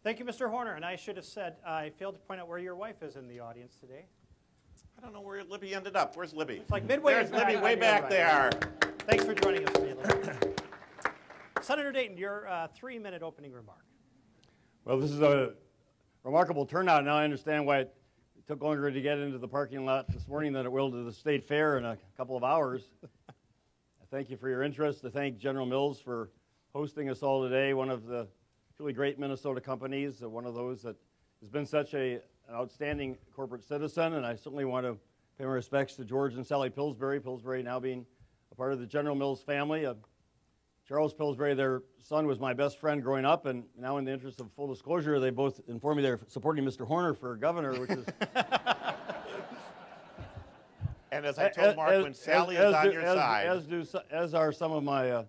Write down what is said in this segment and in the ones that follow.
Thank you, Mr. Horner. And I should have said, I failed to point out where your wife is in the audience today. I don't know where Libby ended up. Where's Libby? It's like midway. There's Libby way back there. Thanks for joining us today, Libby. Senator Dayton, your 3-minute opening remark. Well, this is a remarkable turnout. Now I understand why it took longer to get into the parking lot this morning than it will to the State Fair in a couple of hours. I thank you for your interest. I thank General Mills for hosting us all today, one of the truly great Minnesota companies, one of those that has been such an outstanding corporate citizen, and I certainly want to pay my respects to George and Sally Pillsbury. Pillsbury now being a part of the General Mills family. Charles Pillsbury, their son, was my best friend growing up, and now in the interest of full disclosure, they both informed me they're supporting Mr. Horner for governor, which is... And as I told Mark, when Sally is on your side... As are some of my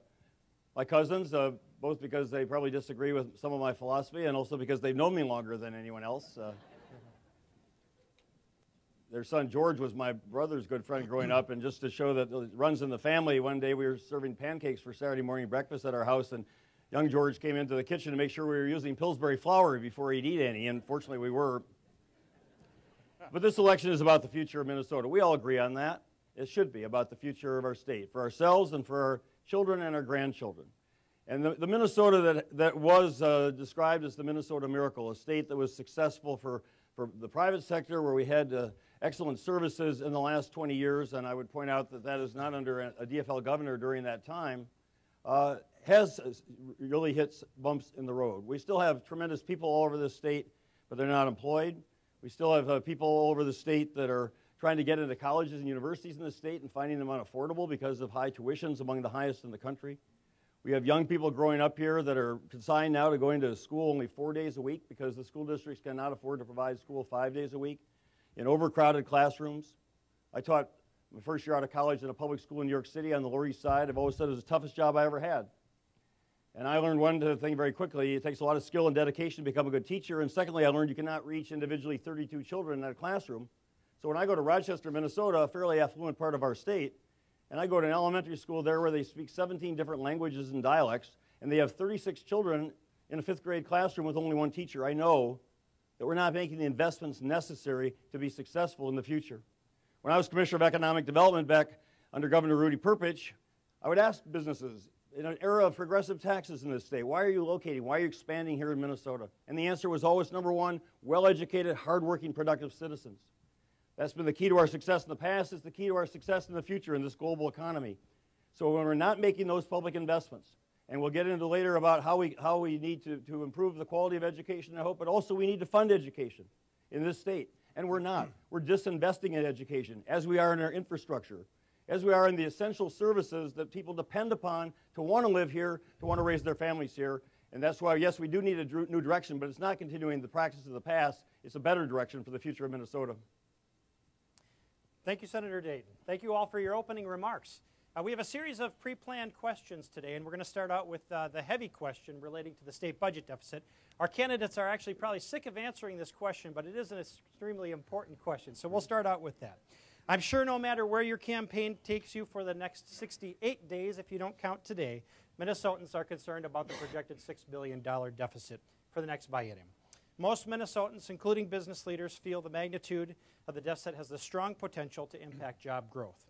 cousins, both because they probably disagree with some of my philosophy and also because they've known me longer than anyone else. Their son George was my brother's good friend growing up, and just to show that it runs in the family, one day we were serving pancakes for Saturday morning breakfast at our house, and young George came into the kitchen to make sure we were using Pillsbury flour before he'd eat any, and fortunately we were. But this election is about the future of Minnesota. We all agree on that. It should be about the future of our state, for ourselves and for our children and our grandchildren. And the Minnesota that was described as the Minnesota miracle, a state that was successful for the private sector, where we had excellent services in the last 20 years, and I would point out that that is not under a DFL governor during that time, has really hit bumps in the road. We still have tremendous people all over this state, but they're not employed. We still have people all over the state that are trying to get into colleges and universities in the state and finding them unaffordable because of high tuitions, among the highest in the country. We have young people growing up here that are consigned now to going to school only 4 days a week because the school districts cannot afford to provide school 5 days a week in overcrowded classrooms. I taught my first year out of college in a public school in New York City on the Lower East Side. I've always said it was the toughest job I ever had. And I learned one thing very quickly. It takes a lot of skill and dedication to become a good teacher. And secondly, I learned you cannot reach individually 32 children in a classroom. So when I go to Rochester, Minnesota, a fairly affluent part of our state, and I go to an elementary school there where they speak 17 different languages and dialects, and they have 36 children in a 5th grade classroom with only one teacher, I know that we're not making the investments necessary to be successful in the future. When I was Commissioner of Economic Development back under Governor Rudy Perpich, I would ask businesses, in an era of progressive taxes in this state, why are you locating, why are you expanding here in Minnesota? And the answer was always, number one, well-educated, hardworking, productive citizens. That's been the key to our success in the past. It's the key to our success in the future in this global economy. So when we're not making those public investments, and we'll get into later about how we need to improve the quality of education, I hope, but also we need to fund education in this state. And we're not. We're disinvesting in education, as we are in our infrastructure, as we are in the essential services that people depend upon to want to live here, to want to raise their families here. And that's why, yes, we do need a new direction, but it's not continuing the practice of the past. It's a better direction for the future of Minnesota. Thank you, Senator Dayton. Thank you all for your opening remarks. We have a series of pre-planned questions today, and we're going to start out with the heavy question relating to the state budget deficit. Our candidates are actually probably sick of answering this question, but it is an extremely important question, so we'll start out with that. I'm sure no matter where your campaign takes you for the next 68 days, if you don't count today, Minnesotans are concerned about the projected $6 billion deficit for the next biennium. Most Minnesotans, including business leaders, feel the magnitude of the deficit has the strong potential to impact job growth.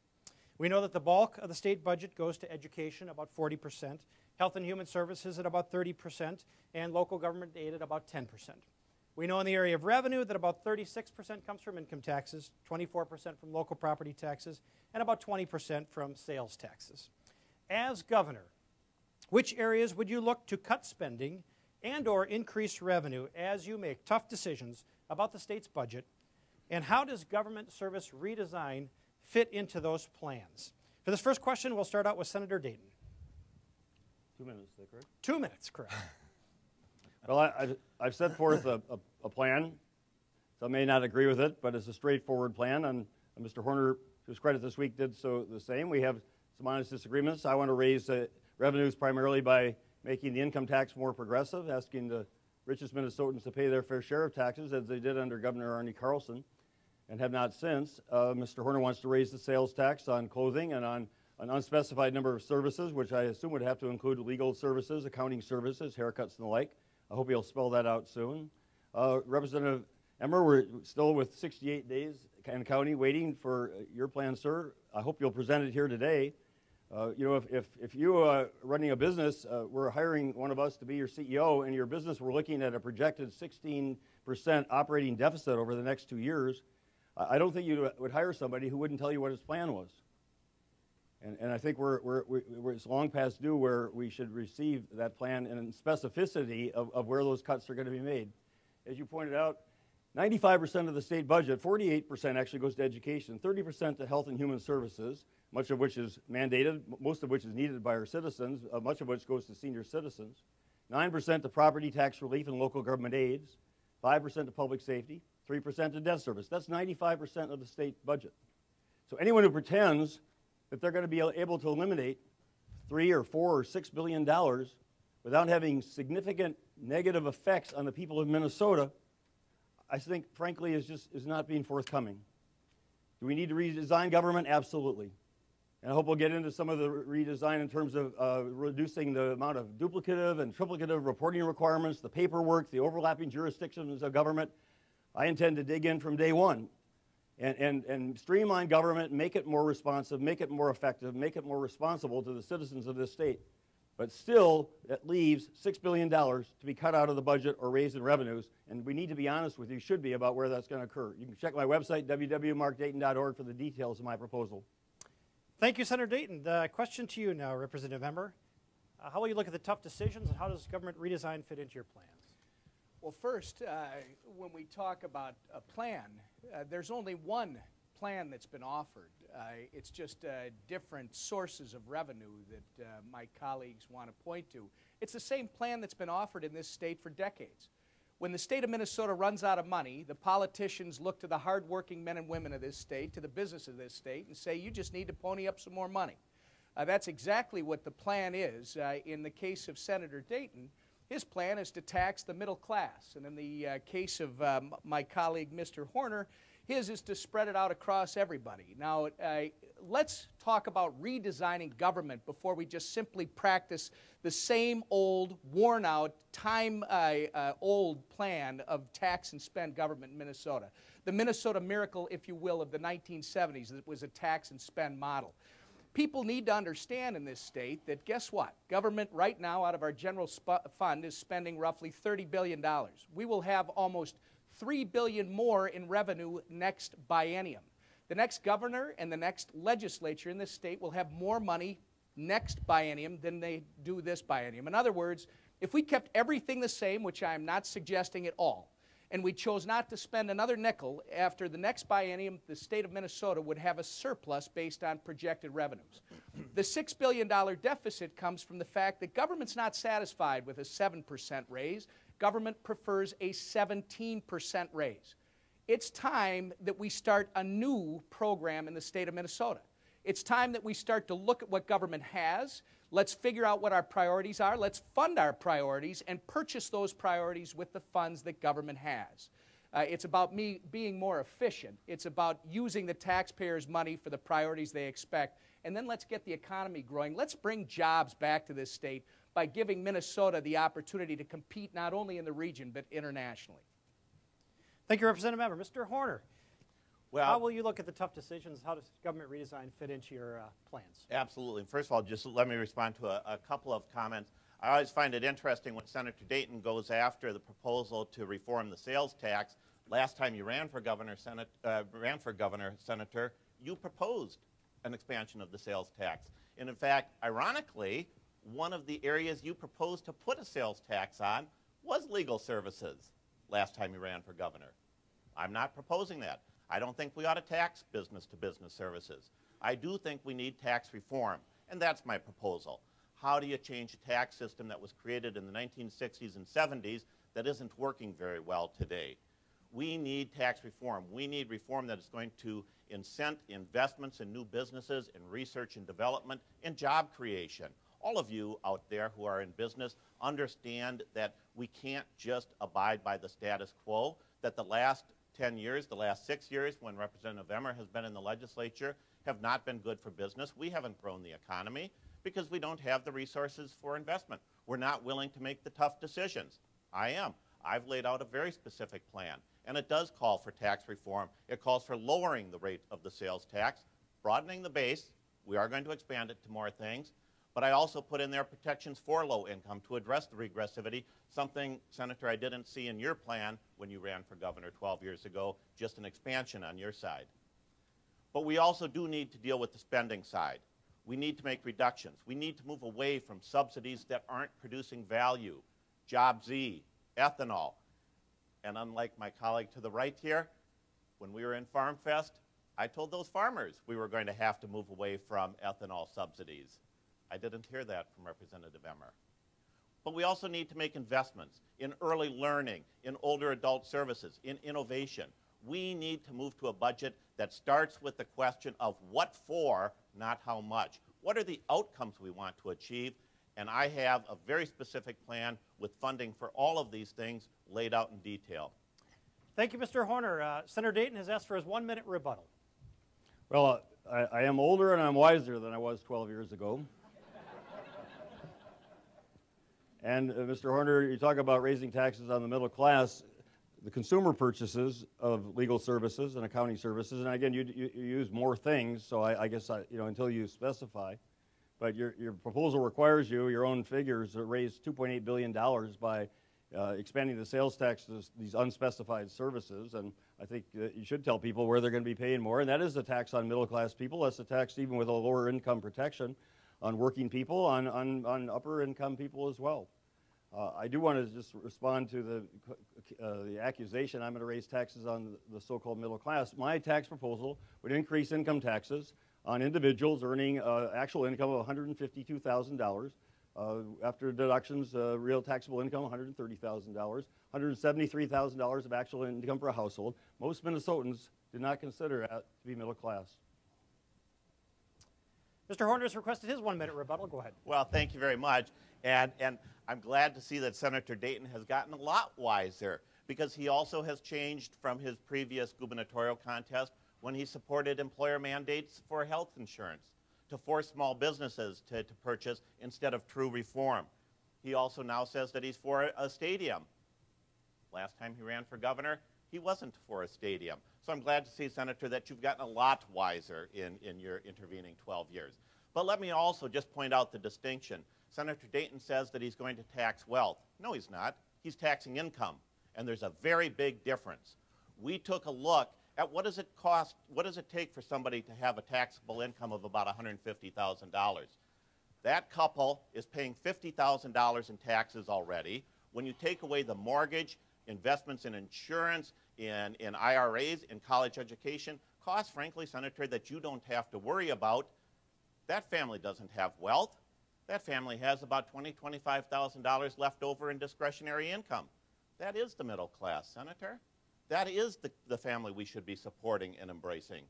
We know that the bulk of the state budget goes to education, about 40%, health and human services at about 30%, and local government aid at about 10%. We know in the area of revenue that about 36% comes from income taxes, 24% from local property taxes, and about 20% from sales taxes. As governor, which areas would you look to cut spending and/or increase revenue as you make tough decisions about the state's budget, and how does government service redesign fit into those plans? For this first question, we'll start out with Senator Dayton. 2 minutes, is that correct? 2 minutes, correct. Well, I've set forth a plan. Some may not agree with it, but it's a straightforward plan, and Mr. Horner, to his credit this week, did so the same. We have some honest disagreements. I want to raise revenues primarily by making the income tax more progressive, asking the richest Minnesotans to pay their fair share of taxes, as they did under Governor Arne Carlson, and have not since. Mr. Horner wants to raise the sales tax on clothing and on an unspecified number of services, which I assume would have to include legal services, accounting services, haircuts, and the like. I hope you'll spell that out soon. Representative Emmer, we're still with 68 days in county waiting for your plan, sir. I hope you'll present it here today. You know, if you are running a business, we're hiring one of us to be your CEO, and your business, we're looking at a projected 16% operating deficit over the next 2 years, I don't think you would hire somebody who wouldn't tell you what his plan was. And I think it's long past due where we should receive that plan and specificity of where those cuts are going to be made. As you pointed out, 95% of the state budget, 48% actually goes to education, 30% to health and human services, much of which is mandated, most of which is needed by our citizens, much of which goes to senior citizens, 9% to property tax relief and local government aids, 5% to public safety, 3% to debt service. That's 95% of the state budget. So anyone who pretends that they're going to be able to eliminate $3 or $4 or $6 billion without having significant negative effects on the people of Minnesota, I think, frankly, is not being forthcoming. Do we need to redesign government? Absolutely. And I hope we'll get into some of the redesign in terms of reducing the amount of duplicative and triplicative reporting requirements, the paperwork, the overlapping jurisdictions of government. I intend to dig in from day one and streamline government, make it more responsive, make it more effective, make it more responsible to the citizens of this state. But still, that leaves $6 billion to be cut out of the budget or raised in revenues, and we need to be honest with you, should be, about where that's going to occur. You can check my website, www.markdayton.org, for the details of my proposal. Thank you, Senator Dayton. The question to you now, Representative Emmer. How will you look at the tough decisions, and how does government redesign fit into your plans? Well, first, when we talk about a plan, there's only one plan that's been offered. It's just different sources of revenue that my colleagues want to point to. It's the same plan that's been offered in this state for decades. When the state of Minnesota runs out of money, the politicians look to the hardworking men and women of this state, to the business of this state, and say, you just need to pony up some more money. That's exactly what the plan is. In the case of Senator Dayton, his plan is to tax the middle class. And in the case of my colleague, Mr. Horner, his is to spread it out across everybody. Now, let's talk about redesigning government before we just simply practice the same old, worn-out, time-old plan of tax and spend government in Minnesota. The Minnesota miracle, if you will, of the 1970s, that was a tax and spend model. People need to understand in this state that, guess what? Government right now, out of our general fund, is spending roughly $30 billion. We will have almost $3 billion more in revenue next biennium. The next governor and the next legislature in this state will have more money next biennium than they do this biennium. In other words, if we kept everything the same, which I am not suggesting at all, and we chose not to spend another nickel, after the next biennium, the state of Minnesota would have a surplus based on projected revenues. The $6 billion deficit comes from the fact that government's not satisfied with a 7% raise. Government prefers a 17% raise. It's time that we start a new program in the state of Minnesota. It's time that we start to look at what government has. Let's figure out what our priorities are. Let's fund our priorities and purchase those priorities with the funds that government has. It's about being more efficient. It's about using the taxpayers' money for the priorities they expect. And then let's get the economy growing. Let's bring jobs back to this state by giving Minnesota the opportunity to compete not only in the region but internationally. Thank you, Representative Emmer. Mr. Horner, Well, how will you look at the tough decisions? How does government redesign fit into your plans? absolutely. First of all, just let me respond to a couple of comments. I always find it interesting when Senator Dayton goes after the proposal to reform the sales tax. Last time you ran for governor, Senator, you proposed an expansion of the sales tax. And in fact, ironically, one of the areas you proposed to put a sales tax on was legal services last time you ran for governor. I'm not proposing that. I don't think we ought to tax business-to-business services. I do think we need tax reform, and that's my proposal. How do you change a tax system that was created in the 1960s and 70s that isn't working very well today? We need tax reform. We need reform that is going to incent investments in new businesses, in research and development, and job creation. All of you out there who are in business understand that we can't just abide by the status quo, that the last 10 years, the last 6 years, when Representative Emmer has been in the legislature, have not been good for business. We haven't grown the economy because we don't have the resources for investment. We're not willing to make the tough decisions. I am. I've laid out a very specific plan, and it does call for tax reform. It calls for lowering the rate of the sales tax, broadening the base. We are going to expand it to more things, but I also put in there protections for low income to address the regressivity, something, Senator, I didn't see in your plan when you ran for governor 12 years ago, just an expansion on your side. But we also do need to deal with the spending side. We need to make reductions. We need to move away from subsidies that aren't producing value. Job Z, ethanol. And unlike my colleague to the right here, when we were in Farm Fest, I told those farmers we were going to have to move away from ethanol subsidies. I didn't hear that from Representative Emmer. But we also need to make investments in early learning, in older adult services, in innovation. We need to move to a budget that starts with the question of what for, not how much. What are the outcomes we want to achieve? And I have a very specific plan with funding for all of these things laid out in detail. Thank you, Mr. Horner. Senator Dayton has asked for his 1-minute rebuttal. Well, I am older and I'm wiser than I was 12 years ago. And Mr. Horner, you talk about raising taxes on the middle class. The consumer purchases of legal services and accounting services, and again, you use more things, so I guess, until you specify. But your proposal requires you, your own figures, to raise $2.8 billion by expanding the sales tax to these unspecified services, and I think you should tell people where they're going to be paying more, and that is a tax on middle-class people. That's a tax even with a lower income protection on working people, on upper-income people as well. I do want to just respond to the accusation I'm going to raise taxes on the so-called middle class. My tax proposal would increase income taxes on individuals earning actual income of $152,000. After deductions, real taxable income, $130,000, $173,000 of actual income for a household. Most Minnesotans do not consider that to be middle class. Mr. Horner has requested his 1-minute rebuttal. Go ahead. Well, thank you very much. And I'm glad to see that Senator Dayton has gotten a lot wiser, because he also has changed from his previous gubernatorial contest when he supported employer mandates for health insurance to force small businesses to purchase instead of true reform. He also now says that he's for a stadium. Last time he ran for governor, he wasn't for a stadium. So I'm glad to see, Senator, that you've gotten a lot wiser in your intervening 12 years. But let me also just point out the distinction. Senator Dayton says that he's going to tax wealth. No, he's not. He's taxing income. And there's a very big difference. We took a look at what does it cost, what does it take for somebody to have a taxable income of about $150,000. That couple is paying $50,000 in taxes already. When you take away the mortgage, investments in insurance, in IRAs, in college education, costs, frankly, Senator, that you don't have to worry about, that family doesn't have wealth. That family has about $20,000, $25,000 left over in discretionary income. That is the middle class, Senator. That is the family we should be supporting and embracing.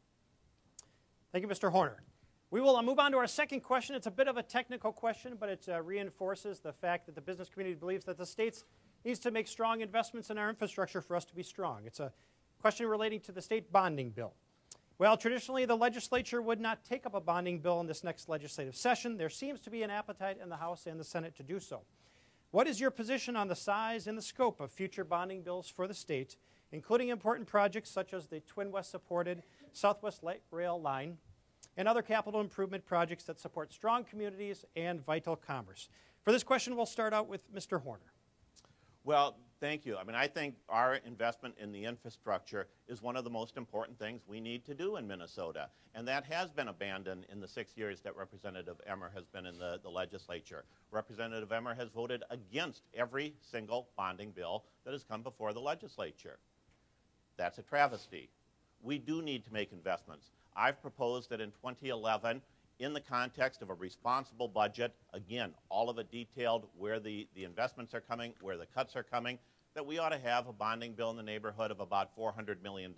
Thank you, Mr. Horner. We will move on to our second question. It's a bit of a technical question, but it reinforces the fact that the business community believes that the state needs to make strong investments in our infrastructure for us to be strong. It's a question relating to the state bonding bill. Well, traditionally, the legislature would not take up a bonding bill in this next legislative session. There seems to be an appetite in the House and the Senate to do so. What is your position on the size and the scope of future bonding bills for the state, including important projects such as the TwinWest-supported Southwest Light Rail line and other capital improvement projects that support strong communities and vital commerce? For this question, we'll start out with Mr. Horner. Well, thank you. I mean, I think our investment in the infrastructure is one of the most important things we need to do in Minnesota. And that has been abandoned in the 6 years that Representative Emmer has been in the legislature. Representative Emmer has voted against every single bonding bill that has come before the legislature. That's a travesty. We do need to make investments. I've proposed that in 2011, in the context of a responsible budget, again, all of it detailed where the investments are coming, where the cuts are coming, that we ought to have a bonding bill in the neighborhood of about $400 million.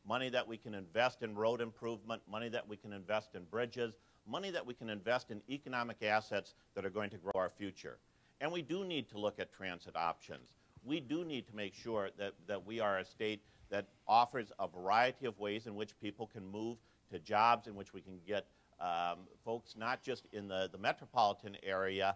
Money that we can invest in road improvement, money that we can invest in bridges, money that we can invest in economic assets that are going to grow our future. And we do need to look at transit options. We do need to make sure that we are a state that offers a variety of ways in which people can move to jobs, in which we can get folks not just in the metropolitan area